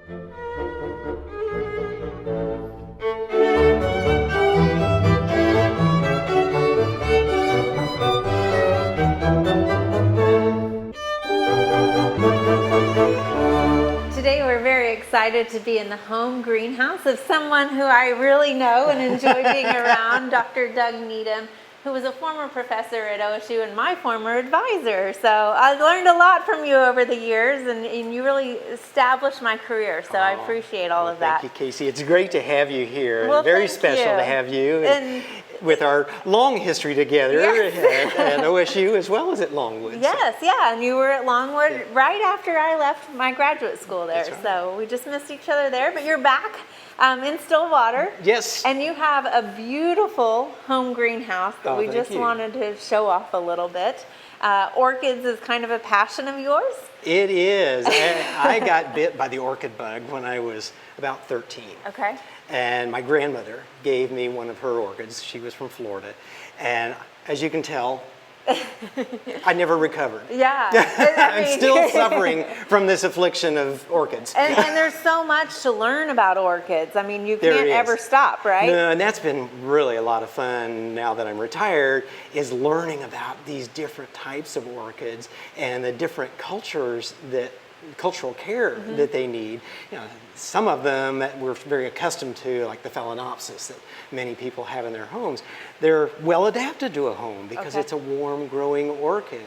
Today we're very excited to be in the home greenhouse of someone who I really know and enjoy being around, Dr. Doug Needham, who was a former professor at OSU and my former advisor. So I learned a lot from you over the years, and you really established my career. So I appreciate all of that. Thank you, Casey. It's great to have you here. Well, very thank special you. to have you. And with our long history together Yes. at OSU as well as at Longwood. Yes, yeah, and you were at Longwood right after I left my graduate school there. That's right. So we just missed each other there, but you're back in Stillwater. Yes. And you have a beautiful home greenhouse that we thank just you. wanted to show off a little bit. Orchids is kind of a passion of yours? It is. I got bit by the orchid bug when I was about 13. Okay. And my grandmother gave me one of her orchids. She was from Florida. And as you can tell, I never recovered. Yeah. I'm still suffering from this affliction of orchids. And there's so much to learn about orchids. I mean, you There can't is. ever stop, right? No, and that's been really a lot of fun now that I'm retired, is learning about these different types of orchids and the different cultural care that they need. You know, some of them that we're very accustomed to, like the Phalaenopsis that many people have in their homes, they're well adapted to a home because Okay. it's a warm growing orchid.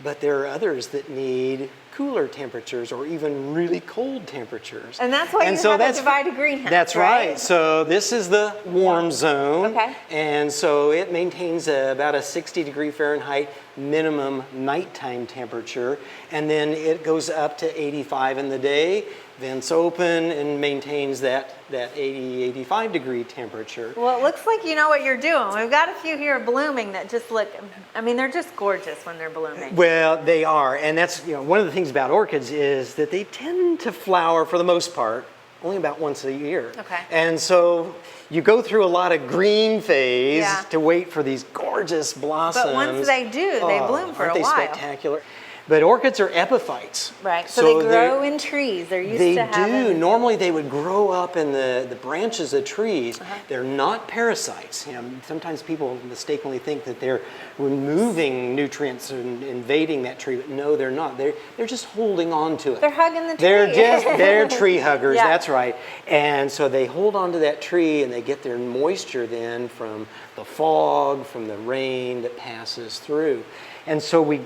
But there are others that need cooler temperatures or even really cold temperatures. And that's why you have a divided greenhouse, That's right. So this is the warm zone. Okay. And so it maintains about a 60 Fahrenheit minimum nighttime temperature. And then it goes up to 85 in the day, vents open and maintains that 80, 85 degree temperature. Well, it looks like you know what you're doing. We've got a few here blooming that just look, I mean, they're just gorgeous when they're blooming. Well, they are, and that's, you know, one of the things about orchids is that they tend to flower for the most part only about once a year. Okay. And so you go through a lot of green phase Yeah. to wait for these gorgeous blossoms. But once they do, they bloom for aren't a they while. spectacular? But orchids are epiphytes. Right, so they grow in trees. They're used They to having... do. Normally they would grow up in the branches of trees. They're not parasites. You know, sometimes people mistakenly think that they're removing nutrients and invading that tree, but no, they're not. They're just holding on to it. They're hugging the tree. They're tree huggers, Yeah. that's right. And so they hold on to that tree and they get their moisture then from the fog, from the rain that passes through. And so we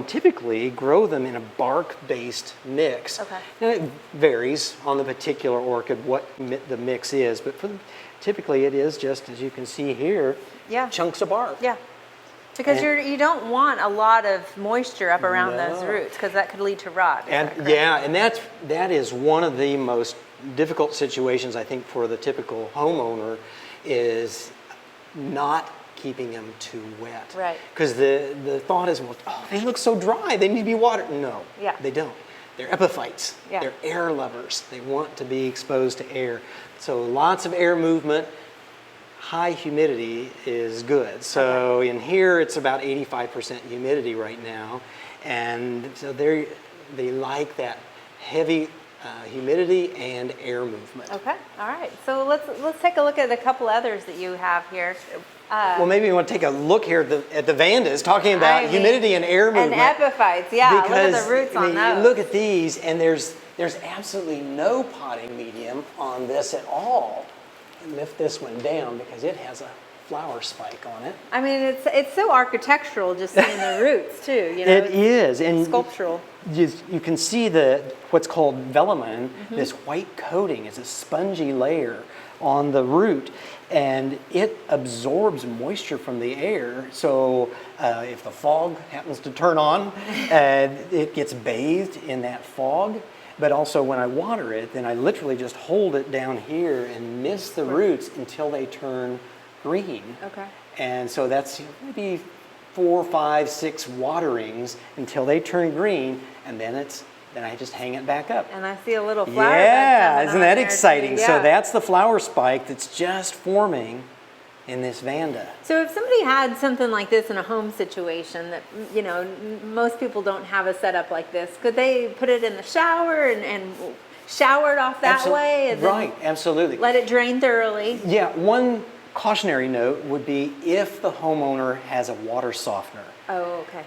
typically grow them in a bark-based mix. Okay. Now it varies on the particular orchid what the mix is, but typically it is just, as you can see here, Yeah. chunks of bark. Yeah, because And- you don't want a lot of moisture up around those No. roots because that could lead to rot. Is And that correct? yeah, and that is one of the most difficult situations I think for the typical homeowner is not keeping them too wet. Right. Because the thought is, well, oh, they look so dry, they need to be watered. No, Yeah. they don't. They're epiphytes. Yeah. They're air lovers. They want to be exposed to air. So lots of air movement. High humidity is good. So in here, it's about 85% humidity right now. And so they like that heavy humidity and air movement. Okay, all right. So let's take a look at a couple others that you have here. Well, maybe you want to take a look here at the Vandas, talking about humidity and air movement. And epiphytes, yeah. Because, look at the roots on you those. look at these, and there's absolutely no potting medium on this at all. And lift this one down because it has a flower spike on it. I mean, it's so architectural just seeing the roots too. You know, It is, and sculptural. You can see what's called velamen, this white coating is a spongy layer on the root, and it absorbs moisture from the air. So if the fog happens to turn on, it gets bathed in that fog. But also when I water it, then I literally just hold it down here and mist the roots until they turn green. Okay. And so that's maybe 4, 5, 6 waterings until they turn green, and then I just hang it back up. And I see a little flower. Yeah, bud coming isn't on that there, exciting? too. So Yeah. that's the flower spike that's just forming in this Vanda. So if somebody had something like this in a home situation that, you know, most people don't have a setup like this, could they put it in the shower and showered off that way, and then Right, absolutely. let it drain thoroughly. Yeah, one cautionary note would be if the homeowner has a water softener. Oh, okay.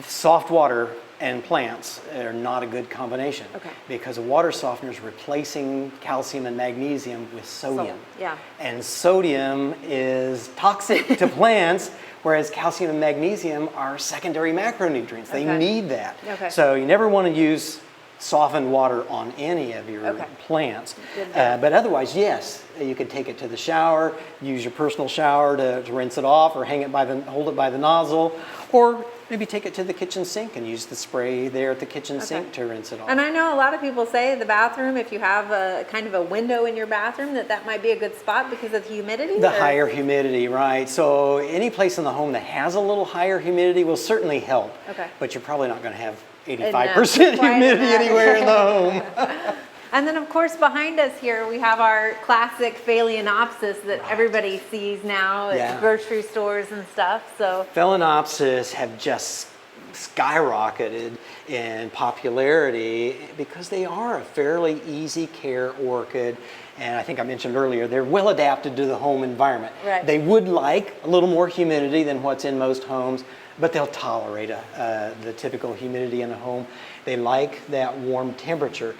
Soft water and plants are not a good combination. Okay. Because a water softener is replacing calcium and magnesium with sodium. Yeah. And sodium is toxic to plants, whereas calcium and magnesium are secondary macronutrients. They Okay. need that. Okay. So you never want to use softened water on any of your Okay. plants. Good to know. But otherwise, yes, you could take it to the shower, use your personal shower to rinse it off, or hold it by the nozzle, or maybe take it to the kitchen sink and use the spray there at the kitchen sink to rinse it off. And I know a lot of people say the bathroom, if you have a kind of a window in your bathroom, that might be a good spot because of the humidity. The higher humidity, right. So any place in the home that has a little higher humidity will certainly help. Okay. But you're probably not going to have Enough, 85% quite humidity enough. anywhere in the home. And then, of course, behind us here, we have our classic Phalaenopsis that everybody sees now at Yeah. grocery stores and stuff. So, Phalaenopsis have just skyrocketed in popularity because they are a fairly easy care orchid. And I think I mentioned earlier, they're well adapted to the home environment. Right. They would like a little more humidity than what's in most homes, but they'll tolerate the typical humidity in a home. They like that warm temperature.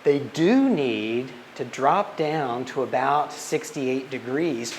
They do need to drop down to about 68 degrees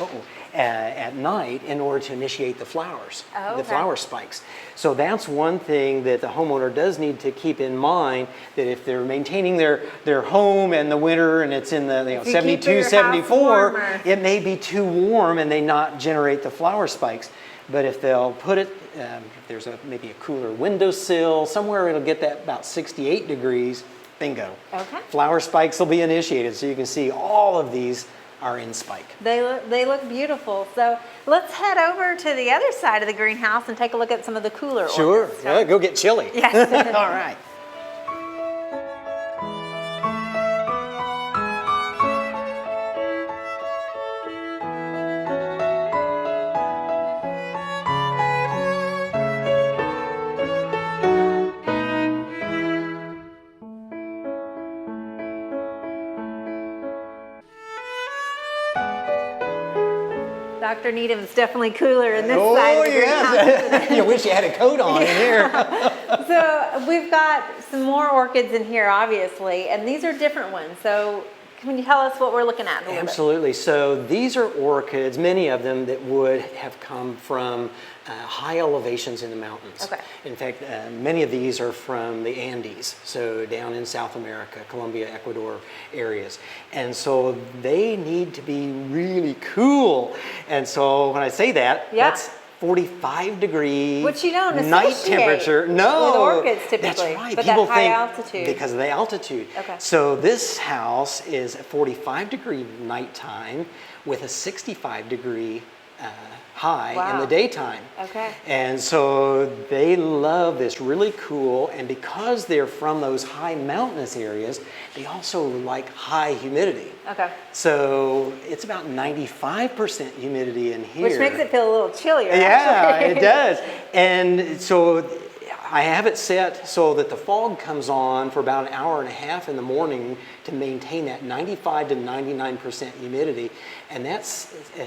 at night in order to initiate the flowers, Oh, the okay. flower spikes. So that's one thing that the homeowner does need to keep in mind, that if they're maintaining their home in the winter and it's in the If you keep 72, your house 74, warmer. it may be too warm and they not generate the flower spikes. But if they'll put it, if there's maybe a cooler windowsill, somewhere it'll get that about 68 degrees, bingo. Okay. Flower spikes will be initiated. So you can see all of these are in spike. they look beautiful. So, let's head over to the other side of the greenhouse and take a look at some of the cooler Sure, orchids. yeah, go get chilly. Yes. All right. Dr. Needham's definitely cooler in this side of the greenhouse. yes. You wish you had a coat on in here. So we've got some more orchids in here, obviously, and these are different ones. So can you tell us what we're looking at a little bit? Absolutely. So these are orchids, many of them that would have come from high elevations in the mountains. Okay. In fact, many of these are from the Andes, so down in South America, Colombia, Ecuador areas. And so they need to be really cool. And so when I say that, Yeah. that's 45 degree Which you don't night associate temperature. No, with orchids typically, That's right. but People that high think altitude. because of the altitude. Okay. So this house is a 45 degree nighttime with a 65 degree high in Wow. the daytime. Okay. And so they love this, really cool, and because they're from those high mountainous areas, they also like high humidity. Okay. So it's about 95% humidity in here. Which makes it feel a little chillier. Yeah, actually. it does. And so I have it set so that the fog comes on for about an hour and a half in the morning to maintain that 95 to 99% humidity. And that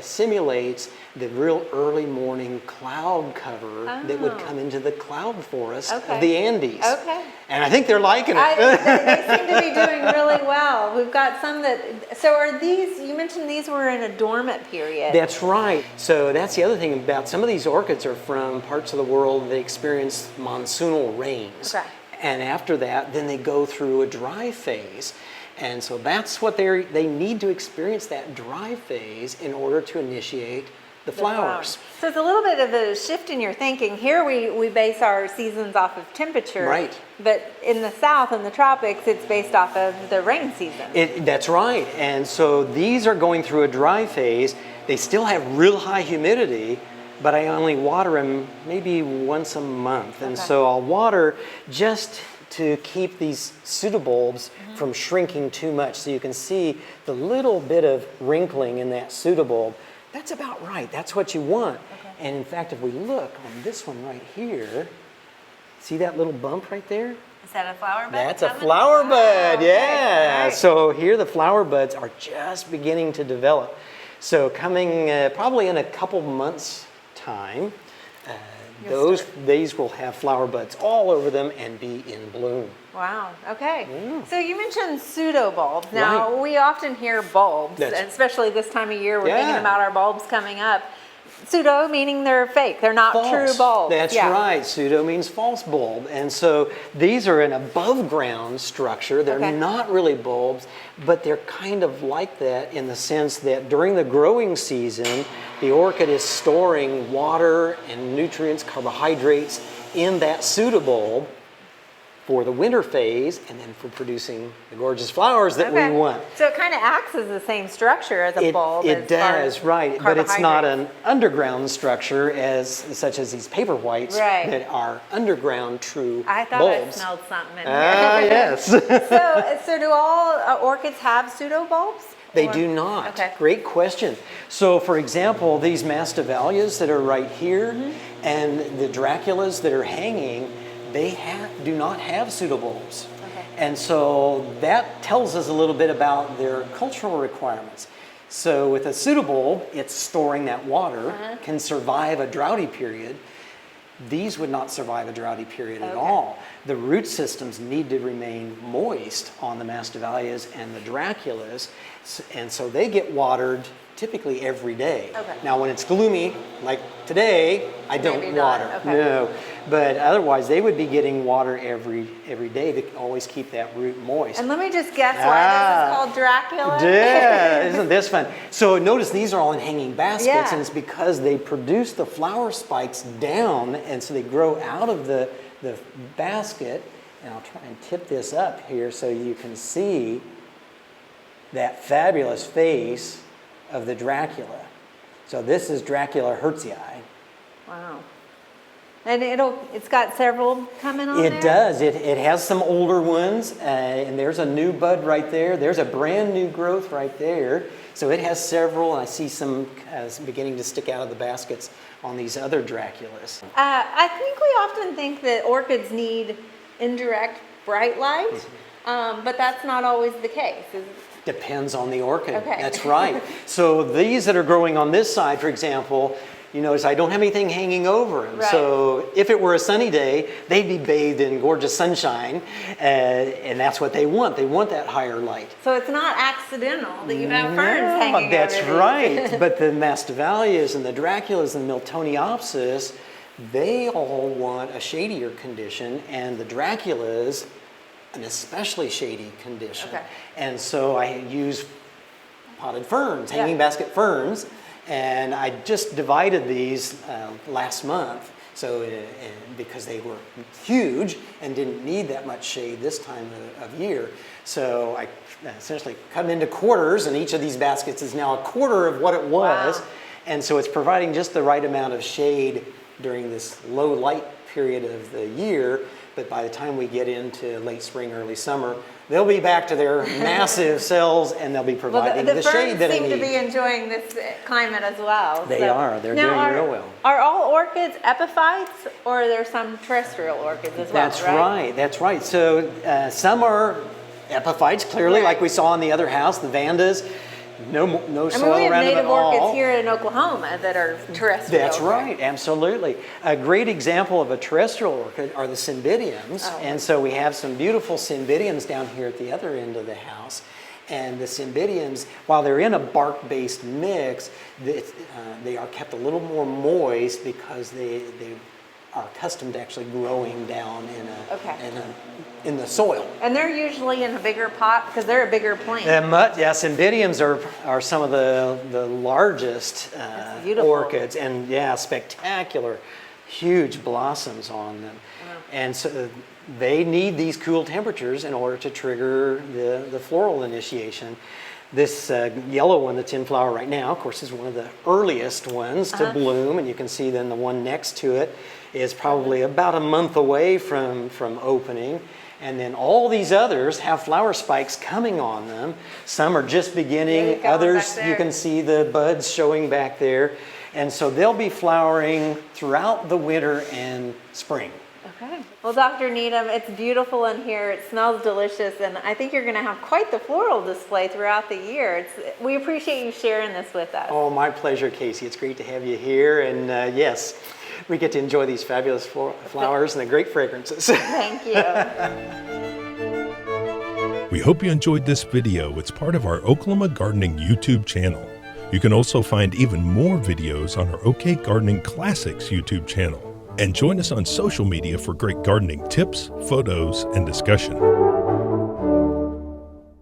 simulates the real early morning cloud cover that would come into the cloud forest Okay. of the Andes. Okay. And I think they're liking it. They seem to be doing really well. We've got some that, so are these, you mentioned these were in a dormant period. That's right. So that's the other thing about some of these orchids are from parts of the world that experience monsoonal rains. Okay. And after that, then they go through a dry phase. And so that's what they need to experience, that dry phase, in order to initiate the flowers. So it's a little bit of a shift in your thinking. Here we base our seasons off of temperature. Right. But in the south, in the tropics, it's based off of the rain season. That's right. And so these are going through a dry phase. They still have real high humidity, but I only water them maybe once a month. And Okay. so I'll water just to keep these pseudobulbs from shrinking too much. So you can see the little bit of wrinkling in that pseudobulb. That's about right. That's what you want. Okay. And in fact, if we look on this one right here, see that little bump right there? Is that a flower bud? That's a coming? flower bud, okay. yeah. All right. So here the flower buds are just beginning to develop. So coming probably in a couple months' time, these will have flower buds all over them and be in bloom. Wow, okay. Yeah. So you mentioned pseudobulbs. Now, we often hear bulbs, and especially this time of year, we're thinking about our bulbs coming up. Pseudo meaning they're fake, they're not False. true bulbs. That's right, pseudo means false bulb. And so these are an above ground structure. They're not really bulbs, but they're kind of like that in the sense that during the growing season, the orchid is storing water and nutrients, carbohydrates in that pseudobulb for the winter phase and then for producing the gorgeous flowers that we want. So it kind of acts as the same structure as a bulb. It does, right. But it's not an underground structure such as these paper whites that are underground true I thought bulbs. I smelled something in here. Yes. So do all orchids have pseudobulbs? They do not. Okay. Great question. So for example, these mastivalias that are right here and the Draculas that are hanging, they do not have pseudobulbs. Okay. And so that tells us a little bit about their cultural requirements. So with a pseudobulb, it's storing that water, can survive a droughty period. These would not survive a droughty period at all. The root systems need to remain moist on the mastivalias and the Draculas, and so they get watered typically every day. Now when it's gloomy, like today, I don't water. No, but otherwise they would be getting water every day to always keep that root moist. And let me just guess why this is called Dracula. Yeah, isn't this fun? So notice these are all in hanging baskets, and it's because they produce the flower spikes down, and so they grow out of the basket. And I'll try and tip this up here so you can see that fabulous face of the Dracula. So this is Dracula hertzii. Wow. And it's got several coming on there? It does. It has some older ones, and there's a new bud right there. There's a brand new growth right there. So it has several, and I see some beginning to stick out of the baskets on these other Draculas. I think we often think that orchids need indirect bright light, but that's not always the case. Depends on the orchid. That's right. So these that are growing on this side, for example, you notice I don't have anything hanging over them. So if it were a sunny day, they'd be bathed in gorgeous sunshine, and that's what they want. They want that higher light. So it's not accidental that you have ferns hanging that's over right. But the mastivalias and the Draculas and Miltoniopsis, they all want a shadier condition, and the Draculas an especially shady condition. And so I use potted ferns, hanging basket ferns, and I just divided these last month. So because they were huge and didn't need that much shade this time of year. So I essentially cut them into quarters, and each of these baskets is now a quarter of what it was. And so it's providing just the right amount of shade during this low light period of the year. But by the time we get into late spring, early summer, they'll be back to their massive cells, and they'll be providing the shade that they need. The ferns seem to be enjoying this climate as well. They are. They're doing real well. Are all orchids epiphytes, or are there some terrestrial orchids as well? That's right. That's right. So some are epiphytes, clearly, like we saw in the other house, the Vandas. No soil we have around them at native all. orchids here in Oklahoma that are terrestrial. That's right, absolutely. A great example of a terrestrial orchid are the cymbidiums. And so we have some beautiful cymbidiums down here at the other end of the house. And the cymbidiums, while they're in a bark-based mix, they are kept a little more moist because they are accustomed to actually growing down in the soil. And they're usually in a bigger pot because they're a bigger plant. Cymbidiums are some of the largest orchids, and spectacular, huge blossoms on them. And so they need these cool temperatures in order to trigger the floral initiation. This yellow one that's in flower right now, of course, is one of the earliest ones to bloom, and you can see then the one next to it is probably about a month away from opening. And then all these others have flower spikes coming on them. Some are just beginning, others you can see the buds showing back there. And so they'll be flowering throughout the winter and spring. Okay. Well, Dr. Needham, it's beautiful in here. It smells delicious, and I think you're going to have quite the floral display throughout the year. We appreciate you sharing this with us. Oh, my pleasure, Casey. It's great to have you here, and yes, we get to enjoy these fabulous flowers and the great fragrances. Thank you. We hope you enjoyed this video. It's part of our Oklahoma Gardening YouTube channel. You can also find even more videos on our OK Gardening Classics YouTube channel. And join us on social media for great gardening tips, photos, and discussion.